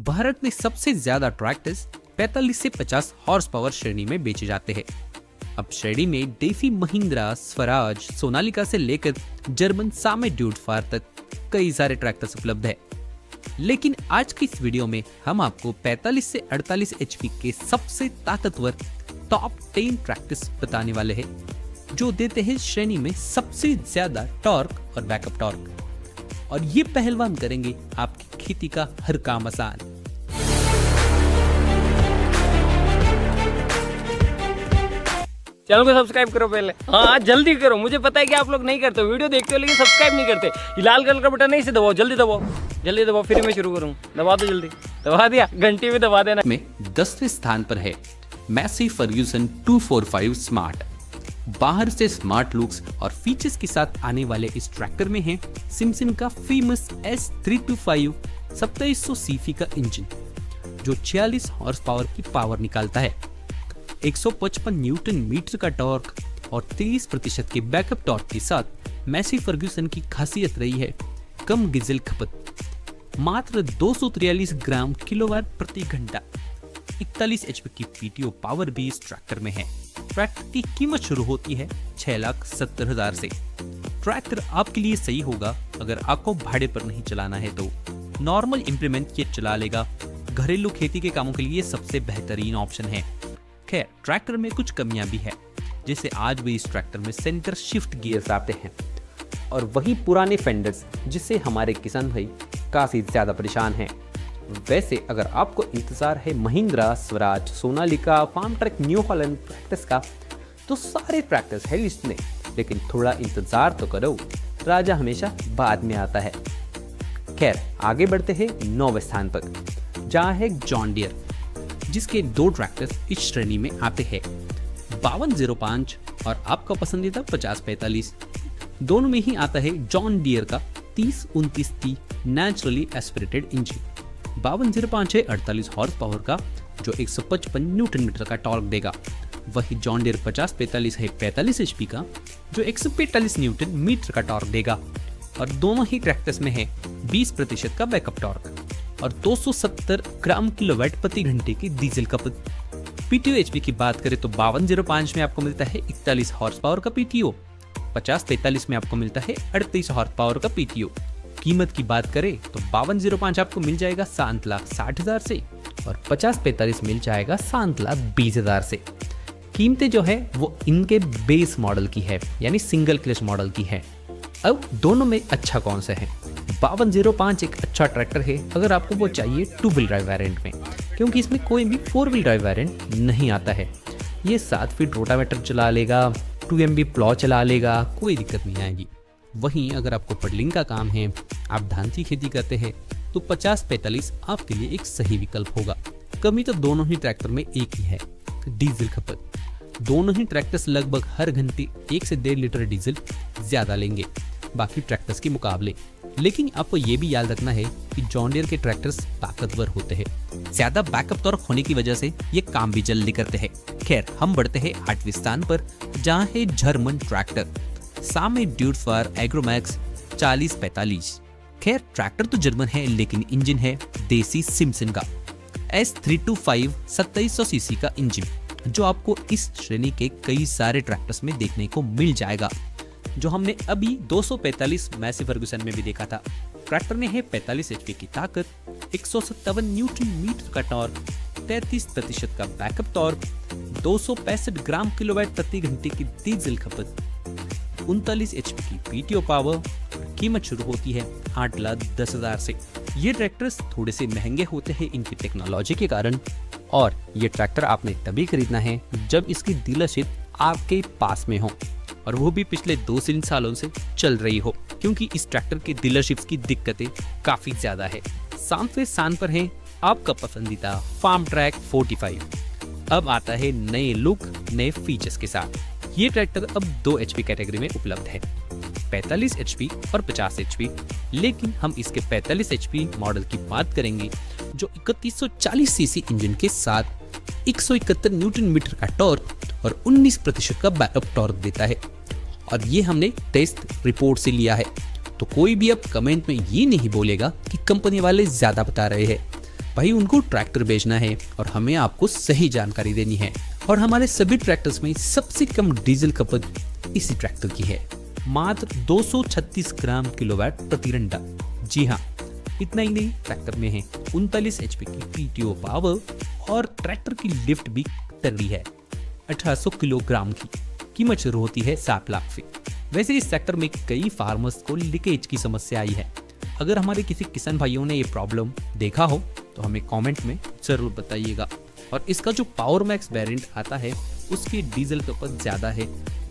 भारत में सबसे ज्यादा ट्रैक्टर्स 45 से 50 हॉर्स पावर श्रेणी में बेचे जाते हैं। अब श्रेणी में डेफी, महिंद्रा, स्वराज, सोनालिका से लेकर जर्मन सामे ड्यूड फार तक कई सारे ट्रैक्टर्स उपलब्ध है। लेकिन आज की इस वीडियो में हम आपको 45 से 48 एचपी के सबसे ताकतवर टॉप 10 ट्रैक्टर्स बताने वाले हैं, जो देते हैं श्रेणी में सबसे ज्यादा टॉर्क और बैकअप टॉर्क, और ये पहलवान करेंगे आपकी खेती का हर काम आसान। चैनल को सब्सक्राइब करो पहले। हाँ जल्दी करो, मुझे पता है कि आप लोग नहीं करते, वीडियो देखते हो लेकिन सब्सक्राइब नहीं करते। ये लाल कलर का बटन है, इसे दबाओ, जल्दी दबाओ, जल्दी दबाओ, फिर मैं शुरू करूँ। दबा दो जल्दी, दबा दिया, घंटी भी दबा देना। में 10वें स्थान पर है मैसी फर्ग्यूसन 245 स्मार्ट। बाहर से स्मार्ट लुक्स और फीचर्स के साथ आने वाले इस ट्रैक्टर में है सिम्सन का फेमस S325 2700 सीसी का इंजन, जो 46 हॉर्स पावर की पावर निकालता है। 155 न्यूटन मीटर का टॉर्क और 30% के बैकअप टॉर्क के साथ मैसी फर्ग्यूसन की खासियत रही है कम डीजल खपत, मात्र 243 ग्राम किलोवाट प्रति घंटा। 41 एचपी की पीटीओ पावर भी इस ट्रैक्टर में है। ट्रैक्टर की कीमत शुरू होती है 6,70,000 से। ट्रैक्टर आपके लिए सही होगा अगर आपको भाड़े पर नहीं चलाना है तो। नॉर्मल इंप्लीमेंट ये चला लेगा, घरेलू खेती के कामों के लिए सबसे बेहतरीन ऑप्शन है। खैर, ट्रैक्टर में कुछ कमियां भी है, जैसे आज भी इस ट्रैक्टर में सेंटर शिफ्ट गियर्स आते हैं और वही पुराने फेंडर्स, जिससे हमारे किसान भाई काफी ज्यादा परेशान हैं। वैसे अगर आपको इंतजार है Mahindra, Swaraj, Sonalika, Farmtrac, New Holland tractors का, तो सारे ट्रैक्टर्स है लिस्ट में, लेकिन थोड़ा इंतजार तो करो, राजा हमेशा बाद में आता है। खैर, आगे बढ़ते हैं 9वें स्थान पर, जहाँ है जॉन डियर, जिसके 2 ट्रैक्टर्स इस श्रेणी में आते हैं, 5205 और आपका पसंदीदा 5045। दोनों में ही आता है जॉन डियर का 3029T नेचुरली एस्पिरेटेड इंजन। 5205 है 48 हॉर्स पावर का, जो 155 न्यूटन मीटर का टॉर्क देगा। वही जॉन डियर 5045 है 45 एचपी का, जो 145 न्यूटन मीटर का टॉर्क देगा। और दोनों ही ट्रैक्टर्स में है 20% का बैकअप टॉर्क और 270 ग्राम किलोवाट प्रति घंटे की डीजल खपत। पीटीओ एचपी की बात करें तो 5205 में आपको मिलता है 41 हॉर्स पावर का पीटीओ, 5045 में आपको मिलता है 38 हॉर्स पावर का पीटीओ। कीमत की बात करें तो 5205 आपको मिल जाएगा 7,60,000 से और 5045 मिल जाएगा 7,20,000 से। कीमतें जो है वो इनके बेस मॉडल की है, यानी सिंगल क्लच मॉडल की है। अब दोनों में अच्छा कौन सा है? 5205 एक अच्छा ट्रैक्टर है अगर आपको वो चाहिए 2 व्हील ड्राइव वेरिएंट में, क्योंकि इसमें कोई भी 4 व्हील ड्राइव वेरिएंट नहीं आता है। ये 7 फीट रोटावेटर चला लेगा, 2 MB प्लॉ चला लेगा, कोई दिक्कत नहीं आएगी। वहीं अगर आपको पडलिंग का काम है, आप धान की खेती करते हैं, तो 5045 आपके लिए एक सही विकल्प होगा। कमी तो दोनों ही ट्रैक्टर में एक ही है, डीजल खपत। दोनों ही ट्रैक्टर्स लगभग हर घंटे 1 से 1.5 लीटर डीजल ज्यादा लेंगे बाकी ट्रैक्टर्स के मुकाबले। लेकिन आपको ये भी याद रखना है कि जॉन डियर के ट्रैक्टर्स ताकतवर होते हैं, ज्यादा बैकअप टॉर्क होने की वजह से ये काम भी जल्दी करते हैं। खैर, हम बढ़ते हैं 8वें स्थान पर, जहाँ है जर्मन ट्रैक्टर सामे ड्यूड फार एग्रोमैक्स 4045। खैर, ट्रैक्टर तो जर्मन है लेकिन इंजन है देसी सिम्सन का S325 2700 सीसी का इंजन, जो आपको इस श्रेणी के कई सारे ट्रैक्टर्स में देखने को मिल जाएगा, जो हमने अभी 245 मैसी फर्ग्यूसन में भी देखा था। ट्रैक्टर में है 45 एचपी की ताकत, 157 न्यूटन मीटर का टॉर्क, 33% का बैकअप टॉर्क, 265 ग्राम किलोवाट प्रति घंटे की डीजल खपत, 39 एचपी की पीटीओ पावर। कीमत शुरू होती है 8,10,000 से। ये ट्रैक्टर्स थोड़े से महंगे होते हैं इनकी टेक्नोलॉजी के कारण, और ये ट्रैक्टर आपने तभी खरीदना है जब इसकी डीलरशिप आपके पास में हो, और वो भी पिछले 2-3 सालों से चल रही हो, क्योंकि इस ट्रैक्टर की डीलरशिप्स की दिक्कतें काफी ज्यादा है। 7वें स्थान पर है आपका पसंदीदा फार्म ट्रैक 45। अब आता है नए लुक, नए फीचर्स के साथ। ये ट्रैक्टर अब 2 एचपी कैटेगरी में उपलब्ध है, 45 एचपी और 50 एचपी। लेकिन हम इसके 45 एचपी मॉडल की बात करेंगे, जो 3140 सीसी इंजन के साथ 171 न्यूटन मीटर का टॉर्क और 19% का बैकअप टॉर्क देता है। और ये हमने टेस्ट रिपोर्ट से लिया है, तो कोई भी अब कमेंट में ये नहीं बोलेगा कि कंपनी वाले ज्यादा बता रहे हैं। भाई उनको ट्रैक्टर बेचना है और हमें आपको सही जानकारी देनी है, और हमारे सभी ट्रैक्टर्स में सबसे कम डीजल खपत इसी ट्रैक्टर की है, मात्र 236 ग्राम किलोवाट प्रति घंटा। जी हाँ, इतना ही नहीं, ट्रैक्टर में है 39 HP की PTO पावर और ट्रैक्टर की लिफ्ट भी तगड़ी है 1800 किलोग्राम की। कीमत शुरू होती है 7 लाख से। वैसे इस सेक्टर में कई फार्मर्स को लीकेज की समस्या आई है। अगर हमारे किसी किसान भाइयों ने ये प्रॉब्लम देखा हो तो हमें कमेंट में जरूर बताइएगा। और इसका जो पावर मैक्स वेरिएंट आता है उसकी डीजल खपत ज़्यादा है,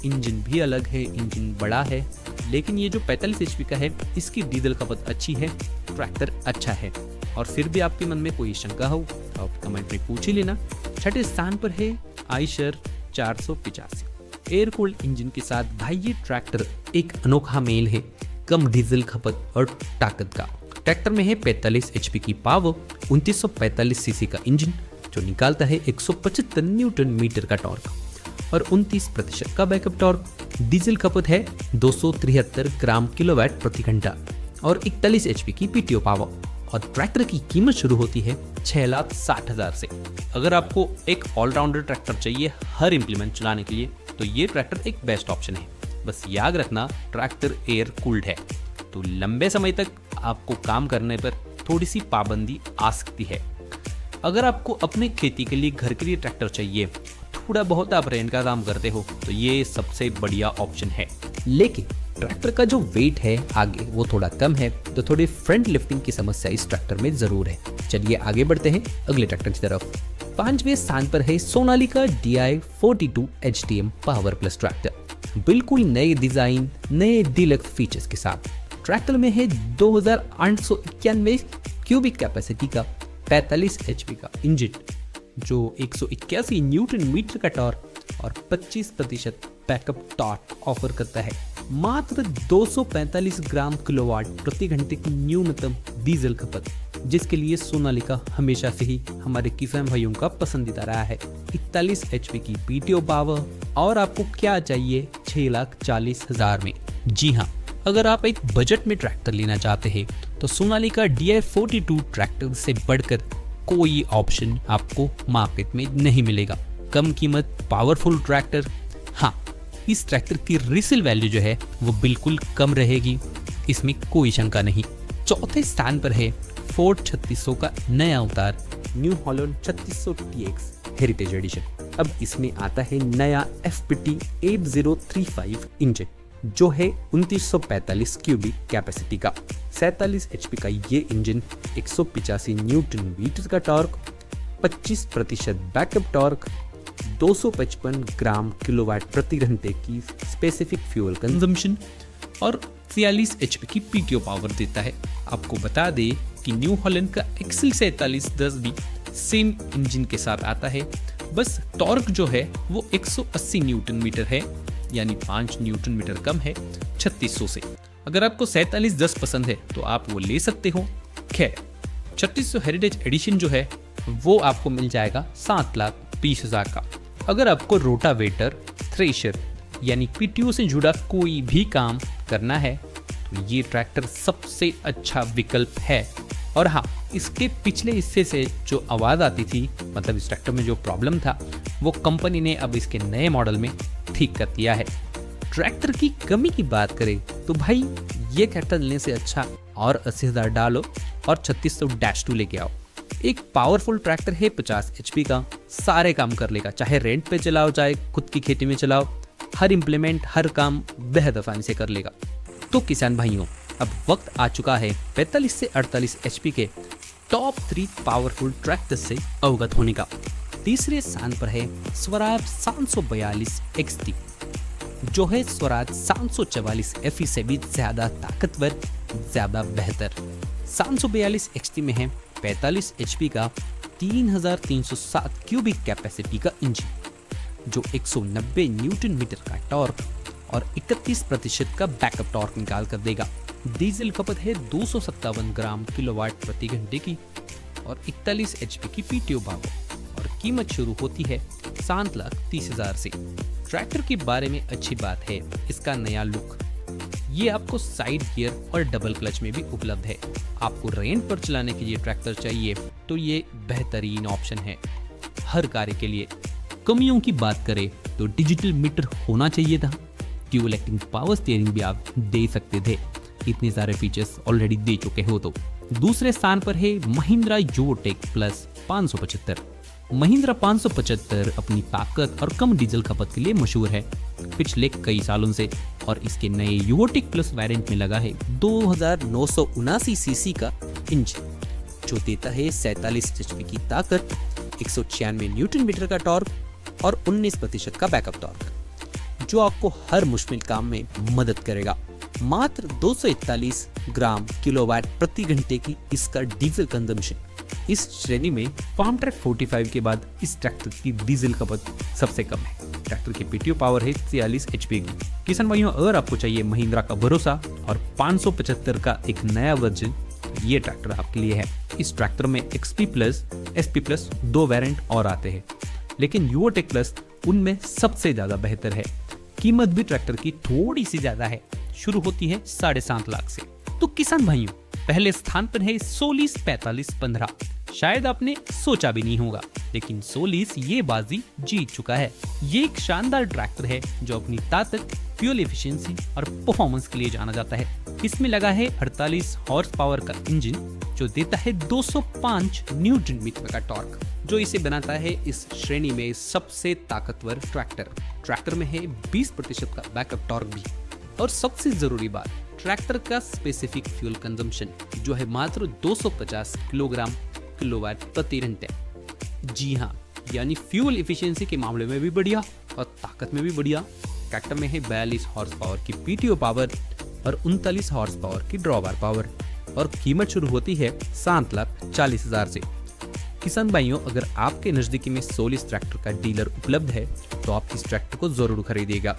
इंजन भी अलग है, इंजन बड़ा है, लेकिन ये जो 45 HP का है इसकी डीजल खपत अच्छी है, ट्रैक्टर अच्छा है। और फिर भी आपके मन में कोई शंका हो तो आप कमेंट में पूछ ही लेना। छठे स्थान पर है आयशर 485 एयर कूल्ड इंजन के साथ। भाई ये ट्रैक्टर एक अनोखा मेल है, कम डीजल खपत और ताकत का। ट्रैक्टर में है 45 HP की पावर, 2945 सीसी का इंजन जो निकालता है 175 न्यूटन मीटर का टॉर्क और 29% का बैकअप टॉर्क। डीजल खपत है 273 ग्राम किलोवाट प्रति घंटा और 41 HP की PTO पावर। और ट्रैक्टर की कीमत शुरू होती है 6,60,000 से। अगर आपको एक ऑलराउंडर ट्रैक्टर चाहिए हर इम्प्लीमेंट चलाने के लिए तो ये ट्रैक्टर एक बेस्ट ऑप्शन है। बस याद रखना ट्रैक्टर एयर कूल्ड है तो लंबे समय तक आपको काम करने पर थोड़ी सी पाबंदी आ सकती है। अगर आपको अपने खेती के लिए, घर के लिए ट्रैक्टर चाहिए, थोड़ा बहुत आप रेंट का काम करते हो तो ये सबसे बढ़िया ऑप्शन है। लेकिन ट्रैक्टर का जो वेट है आगे वो थोड़ा कम है तो थोड़ी फ्रंट लिफ्टिंग की समस्या इस ट्रैक्टर में जरूर है। चलिए आगे बढ़ते हैं अगले ट्रैक्टर की तरफ। 5वें स्थान पर है Sonalika DI42 HTM power plus tractor. बिल्कुल नए डिजाइन, नए डीलक्स फीचर्स के साथ ट्रैक्टर में है 2891 क्यूबिक कैपेसिटी का 45 HP का इंजन जो 181 न्यूटन मीटर का टॉर्क और 25% बैकअप टॉर्क ऑफर करता है। मात्र 245 ग्राम किलोवाट प्रति घंटे की न्यूनतम डीजल खपत, जिसके लिए सोनालिका हमेशा से ही हमारे किसान भाइयों का पसंदीदा रहा है। 41 HP की PTO पावर और आपको क्या चाहिए 6,40,000 में। जी हाँ, अगर आप एक बजट में ट्रैक्टर लेना चाहते हैं तो सोनालिका DI42 ट्रैक्टर से बढ़कर कोई ऑप्शन आपको मार्केट में नहीं मिलेगा। कम कीमत, पावरफुल ट्रैक्टर। हाँ, इस ट्रैक्टर की रीसेल वैल्यू जो है वो बिल्कुल कम रहेगी, इसमें कोई शंका नहीं। चौथे स्थान पर है फोर्ड 3600 का नया अवतार New Holland 3600 TX heritage edition. अब इसमें आता है नया FPT 8035 इंजन जो है 2945 क्यूबिक कैपेसिटी का। 47 HP का ये इंजन 185 न्यूटन मीटर का टॉर्क, 25% बैकअप टॉर्क, 255 ग्राम किलोवाट प्रति घंटे की स्पेसिफिक फ्यूल कंजम्पशन और 46 HP की PTO पावर देता है। आपको बता दें कि न्यू हॉलैंड का XL 4710 भी सेम इंजन के साथ आता है, बस टॉर्क जो है वो 180 न्यूटन मीटर है, यानी 5 न्यूटन मीटर कम है 3600 से। अगर आपको 4710 पसंद है तो आप वो ले सकते हो। खैर, 3600 हेरिटेज एडिशन जो है वो आपको मिल जाएगा 7,20,000 का। अगर आपको रोटावेटर, थ्रेशर यानी PTO से जुड़ा कोई भी काम करना है तो ये ट्रैक्टर सबसे अच्छा विकल्प है। और हाँ, इसके पिछले हिस्से से जो आवाज़ आती थी, मतलब इस ट्रैक्टर में जो प्रॉब्लम था, वो कंपनी ने अब इसके नए मॉडल में ठीक कर दिया है। ट्रैक्टर की कमी की बात करें तो भाई ये ट्रैक्टर लेने से अच्छा और 80,000 डालो और 3600-2 लेके आओ। एक पावरफुल ट्रैक्टर है 50 HP का, सारे काम कर लेगा, चाहे रेंट पे चलाओ चाहे खुद की खेती में चलाओ, हर इम्प्लीमेंट, हर काम बेहद आसानी से कर लेगा। तो किसान भाइयों, अब वक्त आ चुका है 45 से 48 HP के टॉप 3 पावरफुल ट्रैक्टर से अवगत होने का। तीसरे स्थान पर है स्वराज 742 XT जो है स्वराज 744 FE से भी ज्यादा ताकतवर, ज्यादा बेहतर। 742 XT में है 45 HP का 3307 क्यूबिक कैपेसिटी का इंजन जो 190 न्यूटन मीटर का टॉर्क और 31% का बैकअप टॉर्क निकाल कर देगा। डीजल खपत है 257 ग्राम किलोवाट प्रति घंटे की और 41 HP की PTO पावर और कीमत शुरू होती है 7,30,000 से। ट्रैक्टर के बारे में अच्छी बात है इसका नया लुक। ये आपको साइड गियर और डबल क्लच में भी उपलब्ध है। आपको रेंट पर चलाने के लिए ट्रैक्टर चाहिए तो ये बेहतरीन ऑप्शन है हर कार्य के लिए। कमियों की बात करें तो डिजिटल मीटर होना चाहिए था, ड्यूल एक्टिंग पावर स्टीयरिंग भी आप दे सकते थे, इतने सारे फीचर्स ऑलरेडी दे चुके हो तो। दूसरे स्थान पर है महिंद्रा युवोटेक प्लस 575। महिंद्रा 575 अपनी ताकत और कम डीजल खपत के लिए मशहूर है पिछले कई सालों से, और इसके नए युवोटेक प्लस वेरिएंट में लगा है 2979 सीसी का इंजन, जो देता है 47 एचपी की ताकत, 196 न्यूटन मीटर का टॉर्क और 19% का बैकअप टॉर्क, जो आपको हर मुश्किल काम में मदद करेगा। मात्र 241 ग्राम किलोवाट प्रति घंटे की इसका डीजल कंजम्पशन। इस श्रेणी में फार्म ट्रैक 45 के बाद इस ट्रैक्टर की डीजल खपत सबसे कम है। ट्रैक्टर की पीटीओ पावर है 46 एचपी की। किसान भाइयों, अगर आपको चाहिए महिंद्रा का भरोसा और 575 का एक नया वर्जन, ये ट्रैक्टर आपके लिए है। इस ट्रैक्टर में XP plus, SP plus 2 variant और आते हैं, लेकिन युवोटेक प्लस उनमें सबसे ज्यादा बेहतर है। कीमत भी ट्रैक्टर की थोड़ी सी ज्यादा है, शुरू होती है 7.5 लाख से। तो किसान भाइयों, पहले स्थान पर है सोलिस 4515। शायद आपने सोचा भी नहीं होगा, लेकिन सोलिस ये बाजी जीत चुका है। ये एक शानदार ट्रैक्टर है जो अपनी ताकत, फ्यूल एफिशिएंसी और परफॉर्मेंस के लिए जाना जाता है। इसमें लगा है 48 हॉर्स पावर का इंजन, जो देता है 205 न्यूटन मीटर का टॉर्क, जो इसे बनाता है इस श्रेणी में सबसे ताकतवर ट्रैक्टर। ट्रैक्टर में है 20% का बैकअप टॉर्क भी, और सबसे जरूरी बात, ट्रैक्टर का स्पेसिफिक फ्यूल कंजम्पशन जो है मात्र 250 किलोग्राम किलोवाट प्रति घंटे। जी हाँ, यानी फ्यूल एफिशिएंसी के मामले में भी बढ़िया और ताकत में भी बढ़िया। ट्रैक्टर में है 42 हॉर्स पावर की पीटीओ पावर और 39 हॉर्स पावर की ड्रॉबार पावर, और कीमत शुरू होती है 7,40,000 से। किसान भाइयों, अगर आपके नजदीकी में सोलिस ट्रैक्टर का डीलर उपलब्ध है तो आप इस ट्रैक्टर को जरूर खरीदिएगा।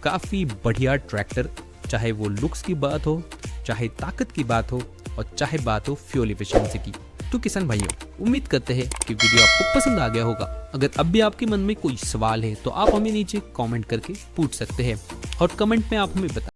काफी बढ़िया ट्रैक्टर, चाहे वो लुक्स की बात हो, चाहे ताकत की बात हो, और चाहे बात हो फ्यूल एफिशिएंसी की। तो किसान भाइयों, उम्मीद करते हैं कि वीडियो आपको पसंद आ गया होगा। अगर अब भी आपके मन में कोई सवाल है तो आप हमें नीचे कमेंट करके पूछ सकते हैं, और कमेंट में आप हमें बता